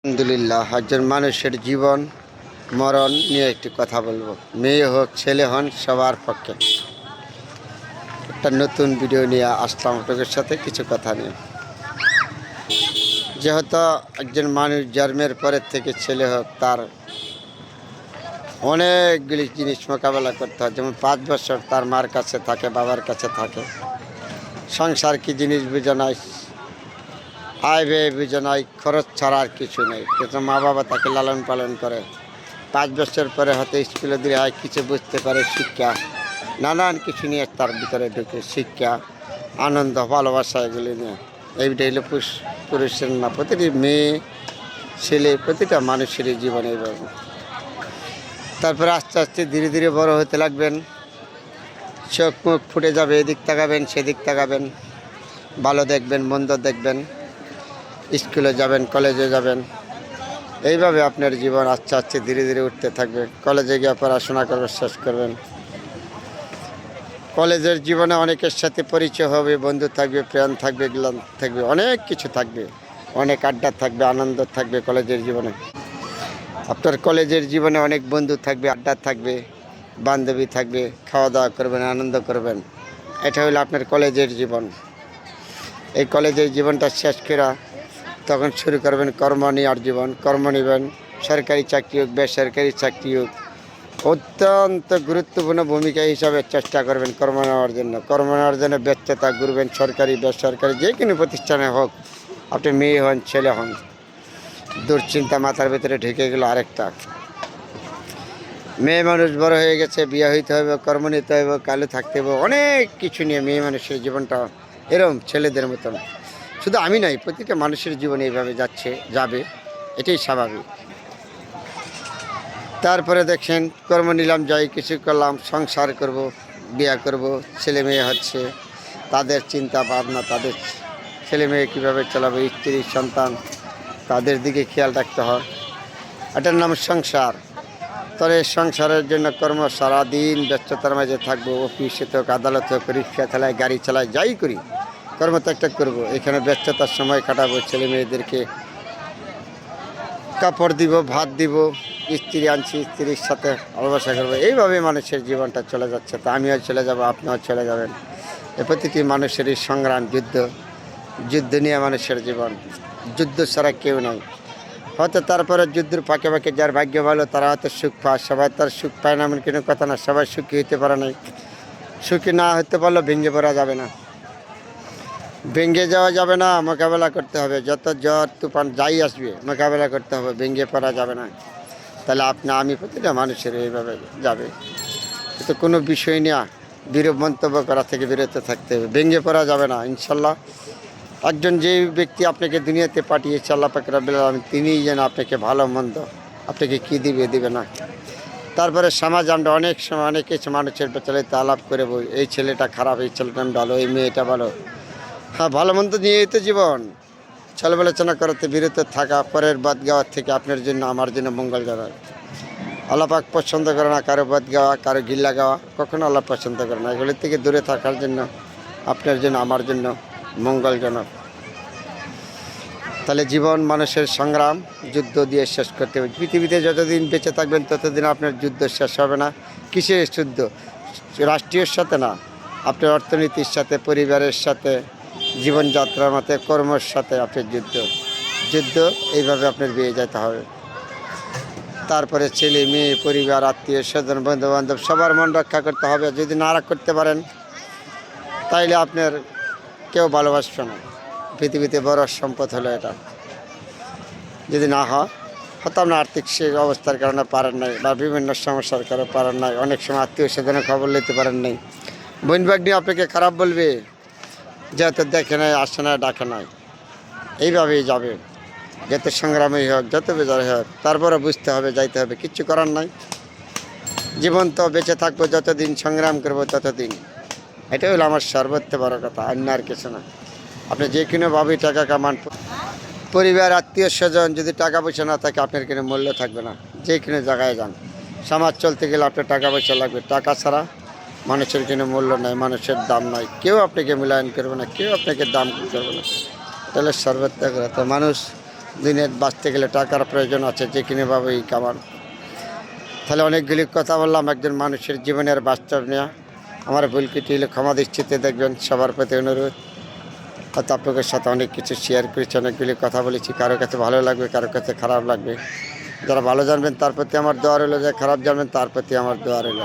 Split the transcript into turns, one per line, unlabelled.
আলহামদুলিল্লাহ, একজন মানুষের জীবন মরণ নিয়ে একটি কথা বলবো। মেয়ে হোক ছেলে হন, সবার পক্ষে একটা নতুন ভিডিও নিয়ে আসলাম আপনাদের সাথে কিছু কথা নিয়ে। যেহেতু একজন মানুষ জন্মের পরের থেকে ছেলে হোক, তার অনেকগুলি জিনিস মোকাবেলা করতে হয়। যেমন 5 বছর তার মার কাছে থাকে, বাবার কাছে থাকে, সংসার কি জিনিস বুঝে নাই, আয় ব্যয় বুঝে নাই, খরচ ছাড়া আর কিছু নেই। কিন্তু মা বাবা তাকে লালন পালন করে। 5 বছর পরে হয়তো স্কুলে দিয়ে হয়, কিছু বুঝতে পারে, শিক্ষা নানান কিছু নিয়ে তার ভিতরে ঢুকে, শিক্ষা, আনন্দ, ভালোবাসা এগুলি নিয়ে। এইটা হলো পুরুষের না, প্রতিটি মেয়ে ছেলে প্রতিটা মানুষেরই জীবনে এইভাবে। তারপরে আস্তে আস্তে ধীরে ধীরে বড় হতে লাগবেন, চোখ মুখ ফুটে যাবে, এদিক তাকাবেন সেদিক তাকাবেন, ভালো দেখবেন মন্দ দেখবেন, স্কুলে যাবেন, কলেজে যাবেন। এইভাবে আপনার জীবন আস্তে আস্তে ধীরে ধীরে উঠতে থাকবে। কলেজে গিয়ে পড়াশোনা করবেন, শেষ করবেন। কলেজের জীবনে অনেকের সাথে পরিচয় হবে, বন্ধু থাকবে, প্রেম থাকবে, গ্লান থাকবে, অনেক কিছু থাকবে, অনেক আড্ডা থাকবে, আনন্দ থাকবে কলেজের জীবনে। আপনার কলেজের জীবনে অনেক বন্ধু থাকবে, আড্ডা থাকবে, বান্ধবী থাকবে, খাওয়া দাওয়া করবেন, আনন্দ করবেন। এটা হলো আপনার কলেজের জীবন। এই কলেজের জীবনটা শেষ করা তখন শুরু করবেন কর্ম নেওয়ার জীবন। কর্ম নেবেন, সরকারি চাকরি হোক, বেসরকারি চাকরি হোক, অত্যন্ত গুরুত্বপূর্ণ ভূমিকা হিসাবে চেষ্টা করবেন কর্ম নেওয়ার জন্য। কর্ম নেওয়ার জন্য ব্যস্ততা ঘুরবেন, সরকারি বেসরকারি যে কোনো প্রতিষ্ঠানে হোক, আপনি মেয়ে হন ছেলে হন। দুশ্চিন্তা মাথার ভিতরে ঢেকে গেল আরেকটা। মেয়ে মানুষ বড় হয়ে গেছে, বিয়ে হইতে হবে, কর্ম নিতে হবে, কালো থাকতে হবে, অনেক কিছু নিয়ে মেয়ে মানুষের জীবনটা এরম ছেলেদের মতন। শুধু আমি নয়, প্রতিটা মানুষের জীবনে এইভাবে যাবে, এটাই স্বাভাবিক। তারপরে দেখছেন কর্ম নিলাম, যাই কিছু করলাম, সংসার করব, বিয়ে করব, ছেলে মেয়ে হচ্ছে, তাদের চিন্তা ভাবনা, তাদের ছেলে মেয়ে কীভাবে চালাবে, স্ত্রী সন্তান, তাদের দিকে খেয়াল রাখতে হয়। এটার নাম সংসার। তবে সংসারের জন্য কর্ম, সারাদিন ব্যস্ততার মাঝে থাকবো, অফিসে হোক, আদালত হোক, রিক্সা চালাই, গাড়ি চালাই, যাই করি, কর্ম তো একটা করবো। এখানে ব্যস্ততার সময় কাটাবো, ছেলে মেয়েদেরকে কাপড় দিব, ভাত দিব, স্ত্রী আনছি, স্ত্রীর সাথে ভালোবাসা করবো। এইভাবে মানুষের জীবনটা চলে যাচ্ছে। তা আমিও চলে যাব, আপনিও চলে যাবেন। এ প্রতিটি মানুষেরই সংগ্রাম, যুদ্ধ নিয়ে মানুষের জীবন। যুদ্ধ ছাড়া কেউ নাই। হয়তো তারপরে যুদ্ধের ফাঁকে ফাঁকে যার ভাগ্য ভালো তারা হয়তো সুখ পায়। সবাই তার সুখ পায় না এমন কোনো কথা না। সবাই সুখী হতে পারে নাই। সুখী না হতে পারলেও ভেঙে পড়া যাবে না, ভেঙে যাওয়া যাবে না, মোকাবেলা করতে হবে। যত ঝড় তুফান যাই আসবে মোকাবেলা করতে হবে, ভেঙে পড়া যাবে না। তাহলে আমি প্রতিটা মানুষের এইভাবে যাবে। তো কোনো বিষয় নিয়ে বিরূপ মন্তব্য করা থেকে বিরত থাকতে হবে, ভেঙে পড়া যাবে না। ইনশাল্লাহ একজন যে ব্যক্তি আপনাকে দুনিয়াতে পাঠিয়েছে, আল্লাহ পাক রব্বুল আলামিন, তিনিই যেন আপনাকে ভালো মন্দ আপনাকে কী দিবে না। তারপরে সমাজ আমরা অনেক সময় অনেক কিছু মানুষের পেছনে আলাপ করে বই, এই ছেলেটা খারাপ, এই ছেলেটা ভালো, এই মেয়েটা ভালো। হ্যাঁ, ভালো মন্দ নিয়েই তো জীবন। ছলবলোচনা করতে বিরত থাকা, পরের বাদ গাওয়ার থেকে আপনার জন্য আমার জন্য মঙ্গলজনক। আল্লাহ পাক পছন্দ করে না কারো বাদ গাওয়া, কারো গিল্লা গাওয়া, কখনো আল্লাহ পছন্দ করে না। এগুলির থেকে দূরে থাকার জন্য আপনার জন্য আমার জন্য মঙ্গলজনক। তাহলে জীবন মানুষের সংগ্রাম, যুদ্ধ দিয়ে শেষ করতে হবে। পৃথিবীতে যতদিন বেঁচে থাকবেন ততদিন আপনার যুদ্ধ শেষ হবে না। কিসের যুদ্ধ? রাষ্ট্রীয়র সাথে না, আপনার অর্থনীতির সাথে, পরিবারের সাথে, জীবনযাত্রার মতে, কর্মের সাথে আপনার যুদ্ধ এইভাবে আপনার বেয়ে যেতে হবে। তারপরে ছেলে মেয়ে, পরিবার, আত্মীয় স্বজন, বন্ধুবান্ধব সবার মন রক্ষা করতে হবে। যদি না করতে পারেন তাইলে আপনার কেউ ভালোবাসবে না। পৃথিবীতে বড় সম্পদ হলো এটা। যদি না হয়, হয়তো আপনার আর্থিক সে অবস্থার কারণে পারেন নাই, বা বিভিন্ন সমস্যার কারণে পারেন নাই, অনেক সময় আত্মীয় স্বজনের খবর নিতে পারেন নাই, বোন ভাগ্নি আপনাকে খারাপ বলবে, যেহেতু দেখে নাই, আসে নাই, ডাকে নাই। এইভাবেই যাবে, যত সংগ্রামই হোক, যত বেজার হোক, তারপরে বুঝতে হবে, যাইতে হবে, কিচ্ছু করার নাই। জীবন তো বেঁচে থাকবো, যতদিন সংগ্রাম করবো ততদিন। এটাই হলো আমার সর্বোচ্চ বড় কথা, অন্য আর কিছু না। আপনি যে কোনোভাবেই টাকা কামান, পরিবার, আত্মীয় স্বজন যদি টাকা পয়সা না থাকে আপনার কোনো মূল্য থাকবে না। যে কোনো জায়গায় যান, সমাজ চলতে গেলে আপনার টাকা পয়সা লাগবে। টাকা ছাড়া মানুষের কোনো মূল্য নাই, মানুষের দাম নাই। কেউ আপনাকে মূল্যায়ন করবে না, কেউ আপনাকে দাম করবে না। তাহলে সর্বোচ্চ কথা, মানুষ দিনে বাঁচতে গেলে টাকার প্রয়োজন আছে, যে কিনেভাবেই কামান। তাহলে অনেকগুলি কথা বললাম একজন মানুষের জীবনের বাস্তব নিয়ে। আমার ভুল ত্রুটি হলে ক্ষমা দৃষ্টিতে দেখবেন, সবার প্রতি অনুরোধ। হয়তো আপনাদের সাথে অনেক কিছু শেয়ার করেছি, অনেকগুলি কথা বলেছি, কারো কাছে ভালো লাগবে, কারো কাছে খারাপ লাগবে। যারা ভালো জানবেন তার প্রতি আমার দোয়া রইল, যারা খারাপ জানবেন তার প্রতি আমার দোয়া রইল।